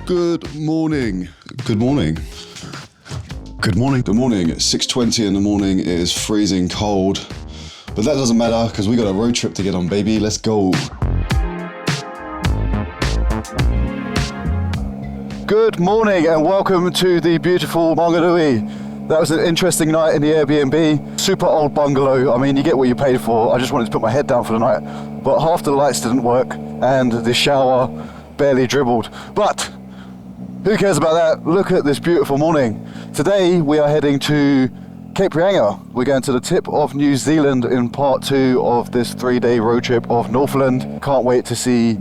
Good morning. Good morning. Good morning. Good morning. It's 6:20 in the morning. It is freezing cold, but that doesn't matter because we got a road trip to get on, baby. Let's go. Good morning and welcome to the beautiful Mangōnui. That was an interesting night in the Airbnb. Super old bungalow. I mean, you get what you paid for. I just wanted to put my head down for the night, but half the lights didn't work and the shower barely dribbled. But who cares about that? Look at this beautiful morning. Today we are heading to Cape Reinga. We're going to the tip of New Zealand in part 2 of this 3-day road trip of Northland. Can't wait to see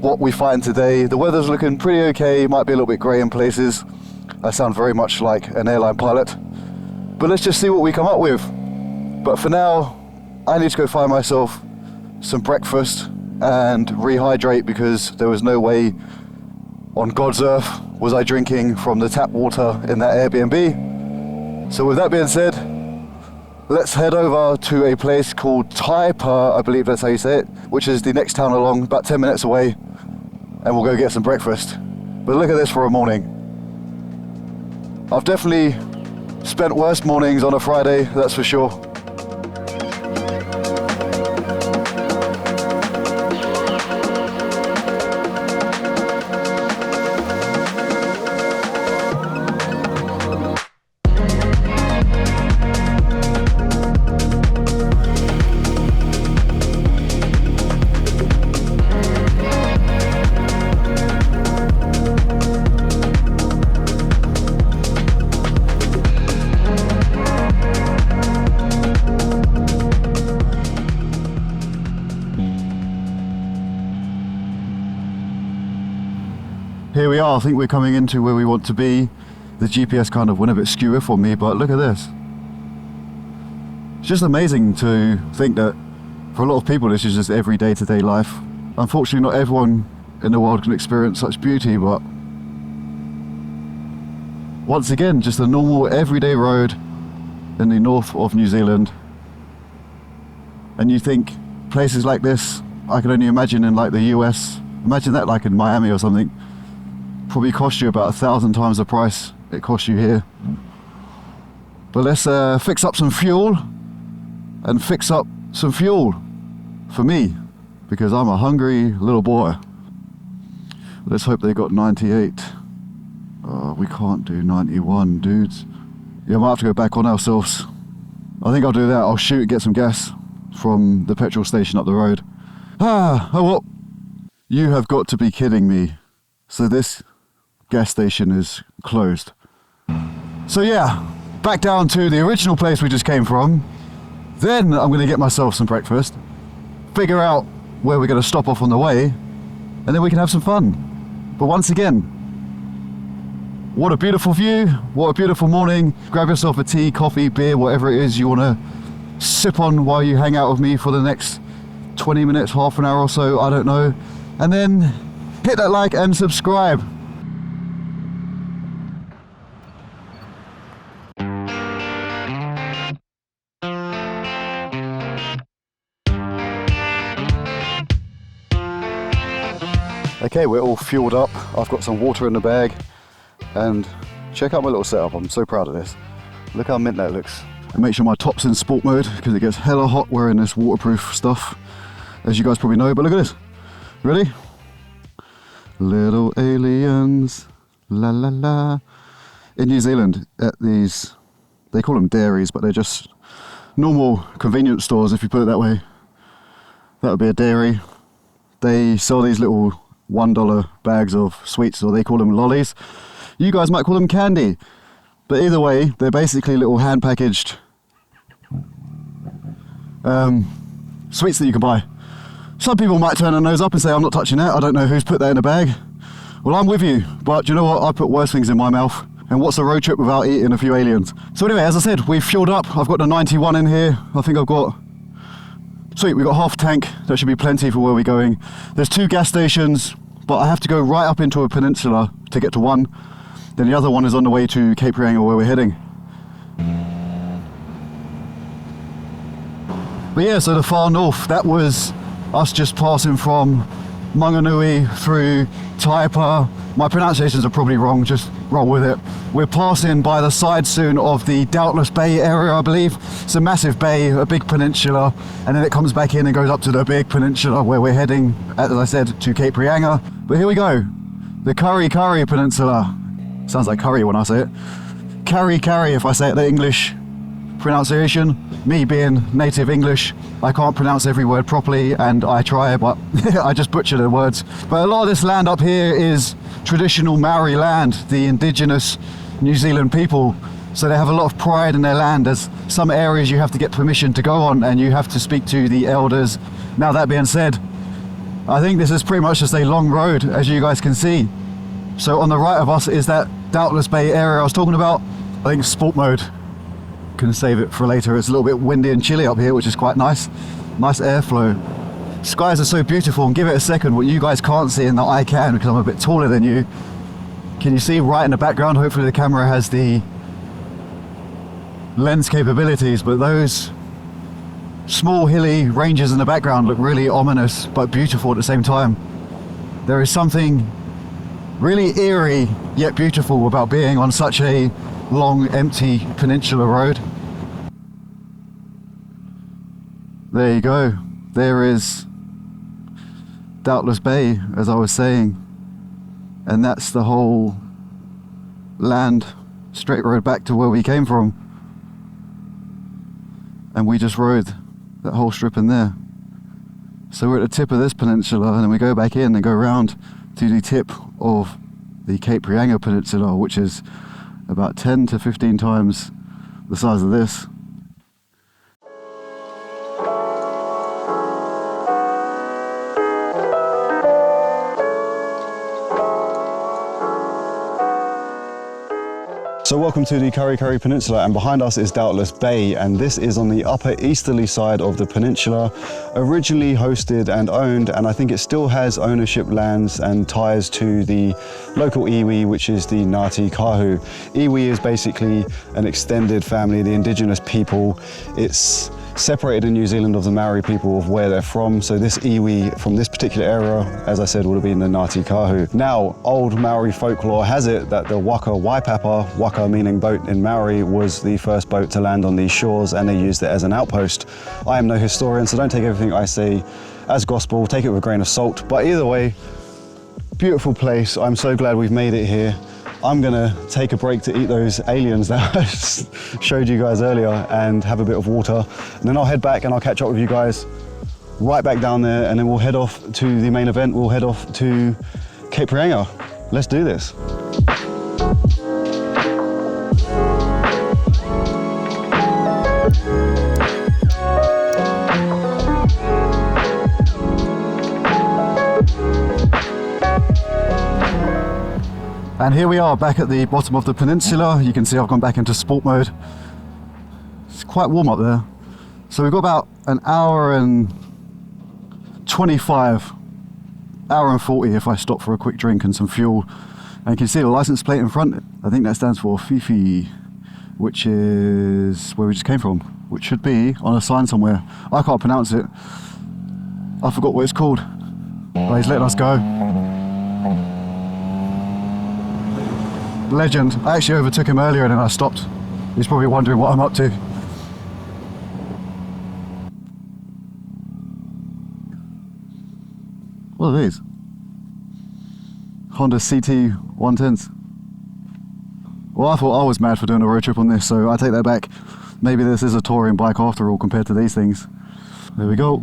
what we find today. The weather's looking pretty okay, might be a little bit grey in places. I sound very much like an airline pilot. But let's just see what we come up with. But for now, I need to go find myself some breakfast and rehydrate because there was no way on God's earth was I drinking from the tap water in that Airbnb. So with that being said, let's head over to a place called Taipa, I believe that's how you say it, which is the next town along, about 10 minutes away, and we'll go get some breakfast. But look at this for a morning. I've definitely spent worse mornings on a Friday, that's for sure. Here we are, I think we're coming into where we want to be. The GPS kind of went a bit skew for me, but look at this. It's just amazing to think that for a lot of people this is just every day-to-day life. Unfortunately not everyone in the world can experience such beauty, but once again, just a normal everyday road in the north of New Zealand. And you think places like this, I can only imagine in like the US, imagine that like in Miami or something. Probably cost you about 1,000 times the price it costs you here. But let's fix up some fuel and fix up some fuel for me because I'm a hungry little boy. Let's hope they got 98. We can't do 91, dudes. Yeah, I might have to go back on ourselves. I think I'll do that. I'll shoot and get some gas from the petrol station up the road. Oh well. You have got to be kidding me. So this gas station is closed. So yeah, back down to the original place we just came from. Then I'm going to get myself some breakfast, figure out where we're going to stop off on the way, and then we can have some fun. But once again, what a beautiful view, what a beautiful morning. Grab yourself a tea, coffee, beer, whatever it is you want to sip on while you hang out with me for the next 20 minutes, half an hour or so, I don't know. And then hit that like and subscribe. Okay, we're all fueled up. I've got some water in the bag and check out my little setup. I'm so proud of this. Look how mint that looks. And make sure my top's in sport mode because it gets hella hot wearing this waterproof stuff, as you guys probably know. But look at this. Ready? Little aliens, la la la. In New Zealand, at these, they call them dairies, but they're just normal convenience stores, if you put it that way. That would be a dairy. They sell these little $1 bags of sweets, or they call them lollies. You guys might call them candy. But either way, they're basically little hand-packaged sweets that you can buy. Some people might turn their nose up and say, I'm not touching that, I don't know who's put that in a bag. Well, I'm with you, but you know what, I put worse things in my mouth. And what's a road trip without eating a few aliens? So anyway, as I said, we've fueled up. I've got the 91 in here. I think I've got, sweet, we've got half a tank. That should be plenty for where we're going. There's 2 gas stations, but I have to go right up into a peninsula to get to one. Then the other one is on the way to Cape Reinga, where we're heading. But yeah, so the far north, that was us just passing from Mangōnui through Taipa. My pronunciations are probably wrong, just roll with it. We're passing by the side soon of the Doubtless Bay area, I believe. It's a massive bay, a big peninsula, and then it comes back in and goes up to the big peninsula where we're heading, as I said, to Cape Reinga. But here we go, the Karikari Peninsula. Sounds like curry when I say it. Karikari if I say it the English pronunciation. Me being native English, I can't pronounce every word properly, and I try, but I just butcher the words. But a lot of this land up here is traditional Maori land, the indigenous New Zealand people. So they have a lot of pride in their land. There's some areas you have to get permission to go on, and you have to speak to the elders. Now that being said, I think this is pretty much just a long road, as you guys can see. So on the right of us is that Doubtless Bay area I was talking about. I think sport mode. Can save it for later. It's a little bit windy and chilly up here, which is quite nice. Nice airflow. Skies are so beautiful, and give it a second, what you guys can't see and that I can because I'm a bit taller than you. Can you see right in the background? Hopefully the camera has the lens capabilities, but those small hilly ranges in the background look really ominous but beautiful at the same time. There is something really eerie yet beautiful about being on such a long empty peninsula road. There you go, there is Doubtless Bay, as I was saying, and that's the whole land, straight road back to where we came from, and we just rode that whole strip in there. So we're at the tip of this peninsula, and then we go back in and go around to the tip of the Cape Reinga Peninsula, which is about 10 to 15 times the size of this. So welcome to the Karikari Peninsula, and behind us is Doubtless Bay, and this is on the upper easterly side of the peninsula, originally hosted and owned, and I think it still has ownership lands and ties to the local iwi, which is the Ngāti Kahu. Iwi is basically an extended family, the indigenous people. It's separated in New Zealand of the Maori people of where they're from. So this iwi from this particular area, as I said, would have been the Ngāti Kahu. Now, old Maori folklore has it that the waka waipapa, waka meaning boat in Maori, was the first boat to land on these shores, and they used it as an outpost. I am no historian, so don't take everything I say as gospel, take it with a grain of salt. But either way, beautiful place. I'm so glad we've made it here. I'm gonna take a break to eat those aliens that I showed you guys earlier and have a bit of water. And then I'll head back and I'll catch up with you guys right back down there, and then we'll head off to the main event. We'll head off to Cape Reinga. Let's do this. And here we are back at the bottom of the peninsula. You can see I've gone back into sport mode. It's quite warm up there. So we've got about an hour and 25, hour and 40 if I stop for a quick drink and some fuel. And you can see the license plate in front. I think that stands for Fifi, which is where we just came from, which should be on a sign somewhere. I can't pronounce it. I forgot what it's called. But he's letting us go. Legend. I actually overtook him earlier and then I stopped. He's probably wondering what I'm up to. What are these? Honda CT 110s. Well, I thought I was mad for doing a road trip on this, so I take that back. Maybe this is a touring bike after all compared to these things. There we go.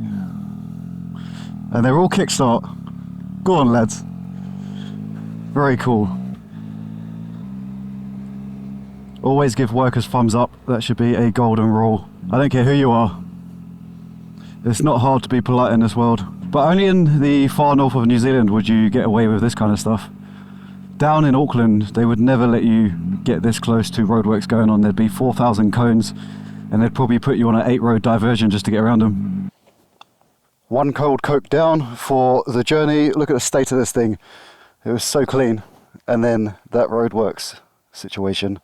And they're all kickstart. Go on, lads. Very cool. Always give workers thumbs up. That should be a golden rule. I don't care who you are. It's not hard to be polite in this world. But only in the far north of New Zealand would you get away with this kind of stuff. Down in Auckland, they would never let you get this close to roadworks going on. There'd be 4,000 cones, and they'd probably put you on an 8-road diversion just to get around them. One cold Coke down for the journey. Look at the state of this thing. It was so clean. And then that roadworks situation.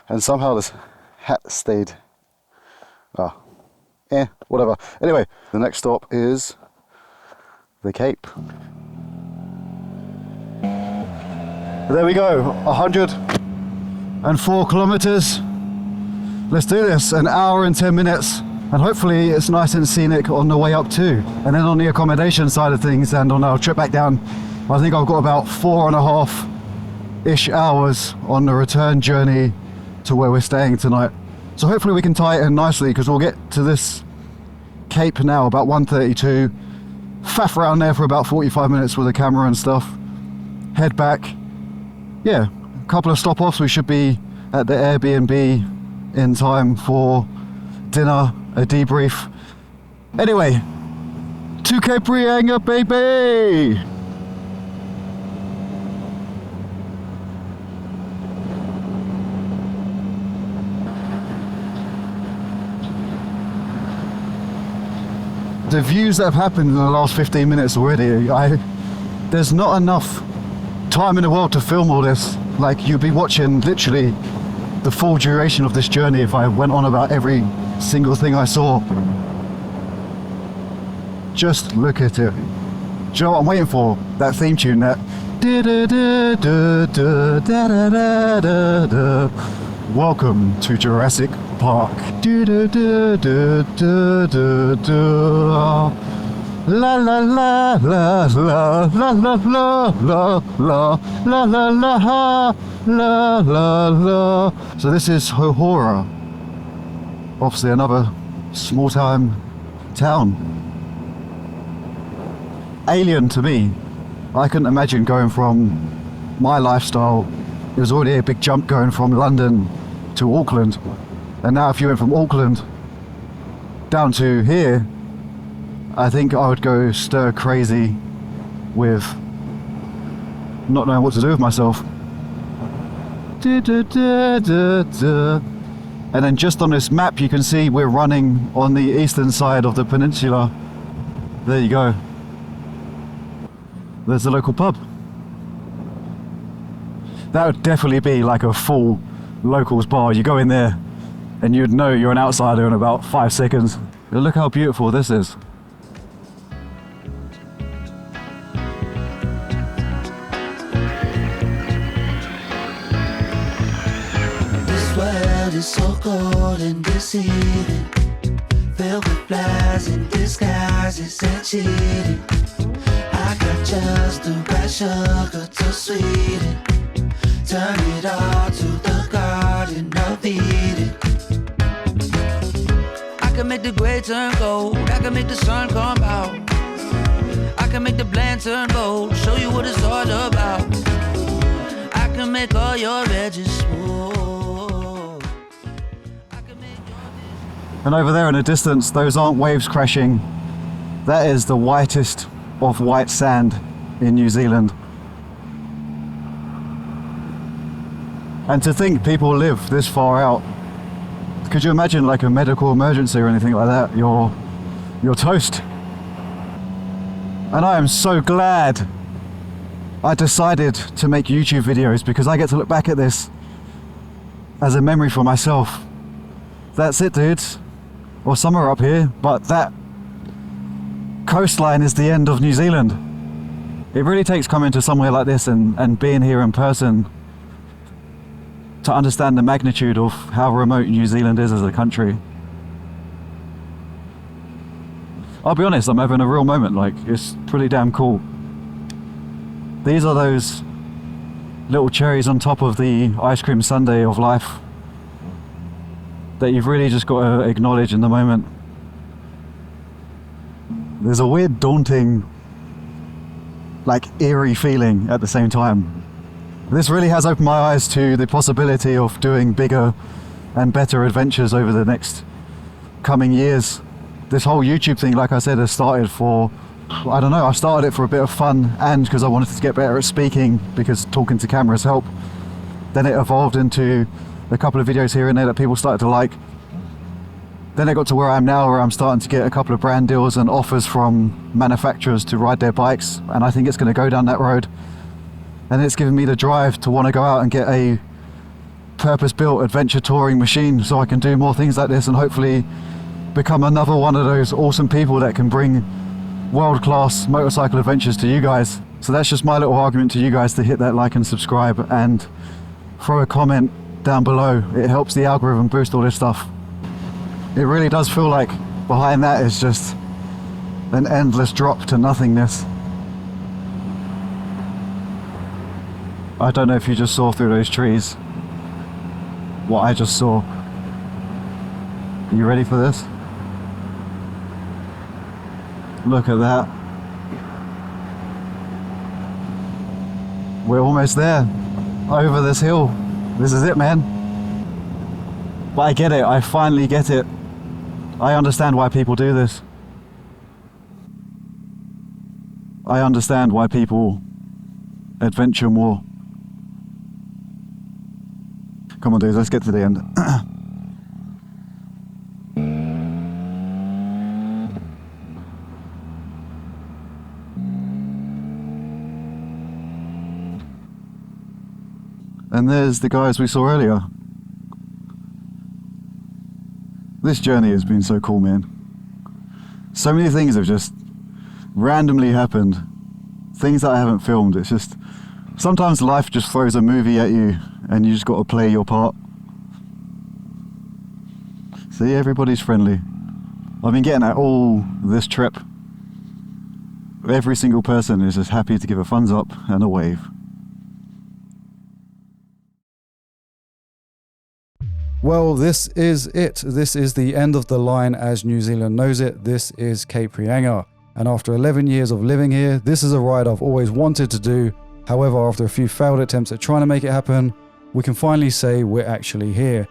And somehow this hat stayed, whatever. Anyway, the next stop is the Cape. There we go, 104 kilometers. Let's do this, an hour and 10 minutes. And hopefully it's nice and scenic on the way up too. And then on the accommodation side of things and on our trip back down, I think I've got about 4.5-ish hours on the return journey to where we're staying tonight. So hopefully we can tie it in nicely, because we'll get to this cape now about 1:32. Faff around there for about 45 minutes with the camera and stuff. Head back. Yeah, a couple of stop-offs. We should be at the Airbnb in time for dinner, a debrief. Anyway, to Cape Reinga, baby! The views that have happened in the last 15 minutes already, there's not enough time in the world to film all this. Like, you'd be watching literally the full duration of this journey if I went on about every single thing I saw. Just look at it. Do you know what I'm waiting for? That theme tune, that welcome to Jurassic Park. La la la la la la la la la la la la la la la. So this is Hohora, obviously another small-time town. Alien to me. I couldn't imagine going from my lifestyle. It was already a big jump going from London to Auckland, and now if you went from Auckland down to here, I think I would go stir crazy with not knowing what to do with myself. And then just on this map you can see we're running on the eastern side of the peninsula. There you go. There's the local pub. That would definitely be like a full locals bar. You go in there and you'd know you're an outsider in about 5 seconds. Look how beautiful this is. It's so cold and deceiving, filled with lies and disguises and cheating. I got just the right sugar to sweeten, turn it all to the garden of Eden. I can make the gray turn gold, I can make the sun come out, I can make the bland turn gold, show you what it's all about. I can make all your edges smooth. And over there in the distance, those aren't waves crashing. That is the whitest of white sand in New Zealand. And to think people live this far out. Could you imagine like a medical emergency or anything like that? You're toast. And I am so glad I decided to make YouTube videos, because I get to look back at this as a memory for myself. That's it, dudes. Or somewhere up here, but that coastline is the end of New Zealand. It really takes coming to somewhere like this and being here in person to understand the magnitude of how remote New Zealand is as a country. I'll be honest, I'm having a real moment. Like, it's pretty damn cool. These are those little cherries on top of the ice cream sundae of life that you've really just got to acknowledge in the moment. There's a weird, daunting, like eerie feeling at the same time. This really has opened my eyes to the possibility of doing bigger and better adventures over the next coming years. This whole YouTube thing, like I said, has started for, I don't know, I started it for a bit of fun and because I wanted to get better at speaking, because talking to cameras help. Then it evolved into a couple of videos here and there that people started to like. Then it got to where I am now, where I'm starting to get a couple of brand deals and offers from manufacturers to ride their bikes, and I think it's going to go down that road. And it's given me the drive to want to go out and get a purpose-built adventure touring machine so I can do more things like this and hopefully become another one of those awesome people that can bring world-class motorcycle adventures to you guys. So that's just my little argument to you guys to hit that like and subscribe and throw a comment down below. It helps the algorithm boost all this stuff. It really does feel like behind that is just an endless drop to nothingness. I don't know if you just saw through those trees what I just saw. Are you ready for this? Look at that. We're almost there, over this hill. This is it, man. But I get it, I finally get it. I understand why people do this. I understand why people adventure more. Come on dudes, let's get to the end. And there's the guys we saw earlier. This journey has been so cool, man. So many things have just randomly happened. Things that I haven't filmed. It's just, sometimes life just throws a movie at you and you just got to play your part. See, everybody's friendly. I've been getting that all this trip. Every single person is just happy to give a thumbs up and a wave. Well, this is it. This is the end of the line as New Zealand knows it. This is Cape Reinga. And after 11 years of living here, this is a ride I've always wanted to do. However, after a few failed attempts at trying to make it happen, we can finally say we're actually here.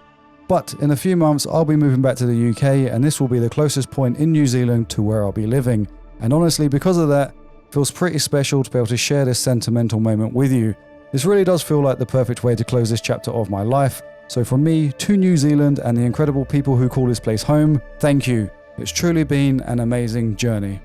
But in a few months, I'll be moving back to the UK, and this will be the closest point in New Zealand to where I'll be living. And honestly, because of that, it feels pretty special to be able to share this sentimental moment with you. This really does feel like the perfect way to close this chapter of my life. So from me to New Zealand and the incredible people who call this place home, thank you. It's truly been an amazing journey.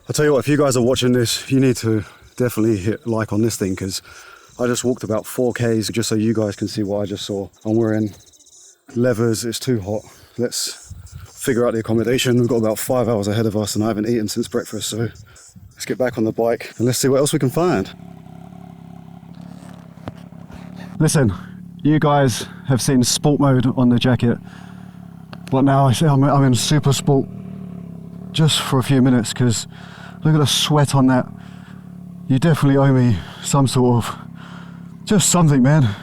I'll tell you what, if you guys are watching this, you need to definitely hit like on this thing, because I just walked about 4Ks just so you guys can see what I just saw. And we're in Levers, it's too hot. Let's figure out the accommodation. We've got about 5 hours ahead of us and I haven't eaten since breakfast, so let's get back on the bike and let's see what else we can find. Listen, you guys have seen sport mode on the jacket, but now I'm in super sport just for a few minutes, because look at the sweat on that. You definitely owe me some sort of, just something, man.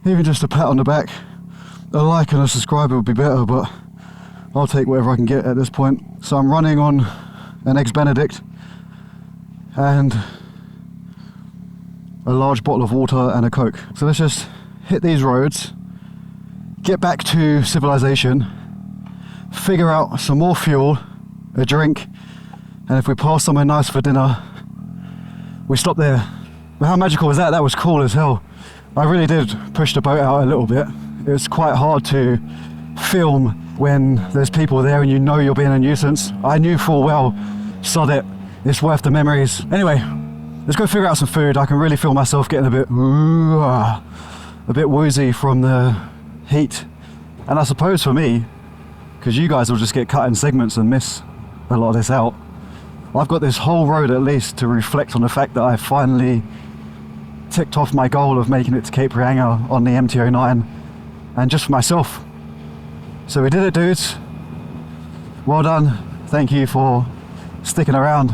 Even just a pat on the back. A like and a subscribe would be better, but I'll take whatever I can get at this point. So I'm running on an Eggs Benedict and a large bottle of water and a Coke. So let's just hit these roads, get back to civilization, figure out some more fuel, a drink, and if we pass somewhere nice for dinner, we stop there. But how magical was that? That was cool as hell. I really did push the boat out a little bit. It was quite hard to film when there's people there and you know you're being a nuisance. I knew full well, sod it, it's worth the memories. Anyway, let's go figure out some food. I can really feel myself getting a bit woozy from the heat. And I suppose for me, because you guys will just get cut in segments and miss a lot of this out, I've got this whole road at least to reflect on the fact that I finally ticked off my goal of making it to Cape Reinga on the MT-09, and just for myself. So we did it, dudes. Well done. Thank you for sticking around.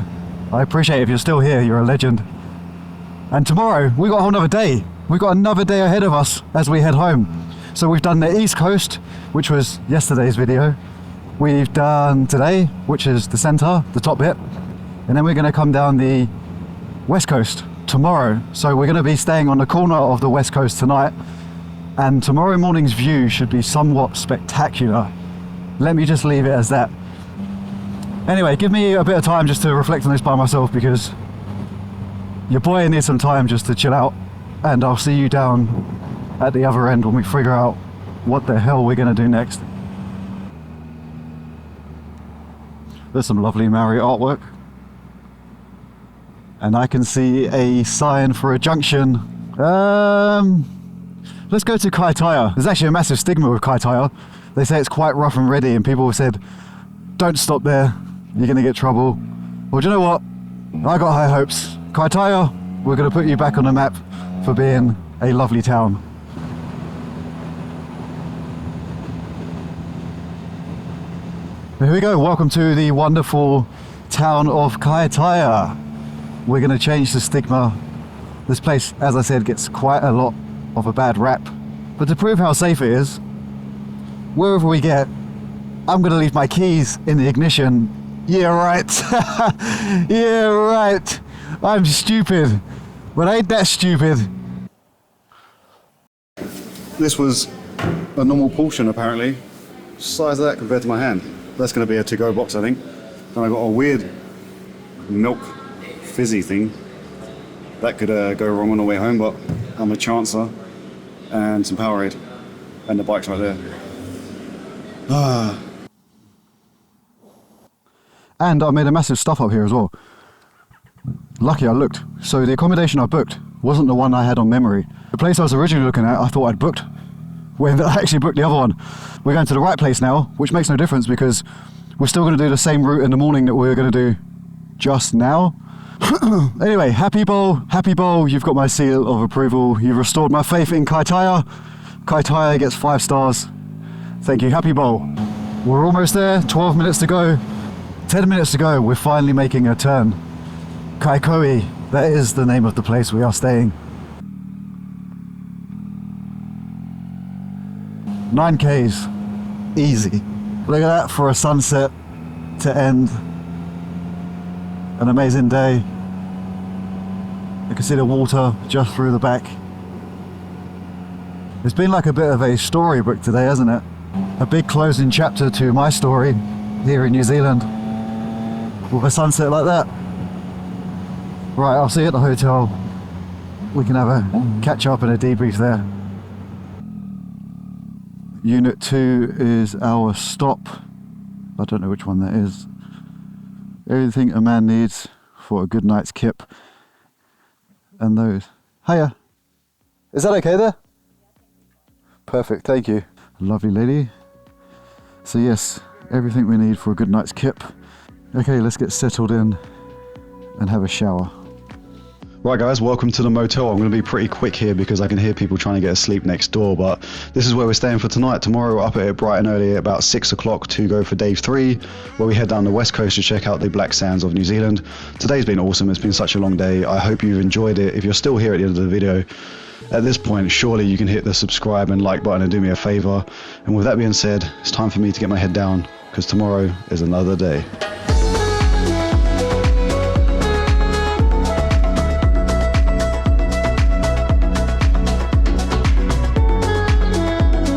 I appreciate it. If you're still here, you're a legend. And tomorrow, we've got a whole nother day. We've got another day ahead of us as we head home. So we've done the East Coast, which was yesterday's video. We've done today, which is the center, the top bit. And then we're gonna come down the West Coast tomorrow. So we're gonna be staying on the corner of the West Coast tonight. And tomorrow morning's view should be somewhat spectacular. Let me just leave it as that. Anyway, give me a bit of time just to reflect on this by myself, because your boy needs some time just to chill out. And I'll see you down at the other end when we figure out what the hell we're gonna do next. There's some lovely Maori artwork. And I can see a sign for a junction. Let's go to Kaitaia. There's actually a massive stigma with Kaitaia. They say it's quite rough and ready, and people have said, don't stop there, you're gonna get trouble. Well, do you know what? I got high hopes. Kaitaia, we're gonna put you back on the map for being a lovely town. Here we go, welcome to the wonderful town of Kaitaia. We're going to change the stigma. This place, as I said, gets quite a lot of a bad rap. But to prove how safe it is, wherever we get, I'm going to leave my keys in the ignition. Yeah, right. Yeah, right. I'm stupid. But ain't that stupid? This was a normal portion apparently. Size of that compared to my hand. That's going to be a to-go box, I think. And I got a weird milk fizzy thing that could go wrong on the way home, but I'm a chancer, and some Powerade, and the bike's right there. And I made a massive stuff up here as well. Lucky I looked. So the accommodation I booked wasn't the one I had on memory. The place I was originally looking at, I thought I'd booked, when I actually booked the other one. We're going to the right place now, which makes no difference because we're still going to do the same route in the morning that we were going to do just now. Anyway, happy bowl, you've got my seal of approval. You've restored my faith in Kaitaia. Kaitaia gets 5 stars. Thank you, happy bowl. We're almost there, 12 minutes to go. 10 minutes to go, we're finally making a turn. Kaikohe, that is the name of the place we are staying. 9 Ks, easy. Look at that for a sunset to end an amazing day. You can see the water just through the back. It's been like a bit of a storybook today, hasn't it? A big closing chapter to my story here in New Zealand with a sunset like that. Right, I'll see you at the hotel. We can have a catch up and a debrief there. Unit 2 is our stop. I don't know which one that is. Everything a man needs for a good night's kip. And those. Hiya. Is that okay there? Perfect, thank you. Lovely lady. So yes, everything we need for a good night's kip. Okay, let's get settled in and have a shower. Right guys, welcome to the motel. I'm going to be pretty quick here because I can hear people trying to get asleep next door, but this is where we're staying for tonight. Tomorrow we're up at it bright and early at about 6 o'clock to go for day 3, where we head down the west coast to check out the Black Sands of New Zealand. Today's been awesome, it's been such a long day. I hope you've enjoyed it. If you're still here at the end of the video, at this point, surely you can hit the subscribe and like button and do me a favor. And with that being said, it's time for me to get my head down because tomorrow is another day.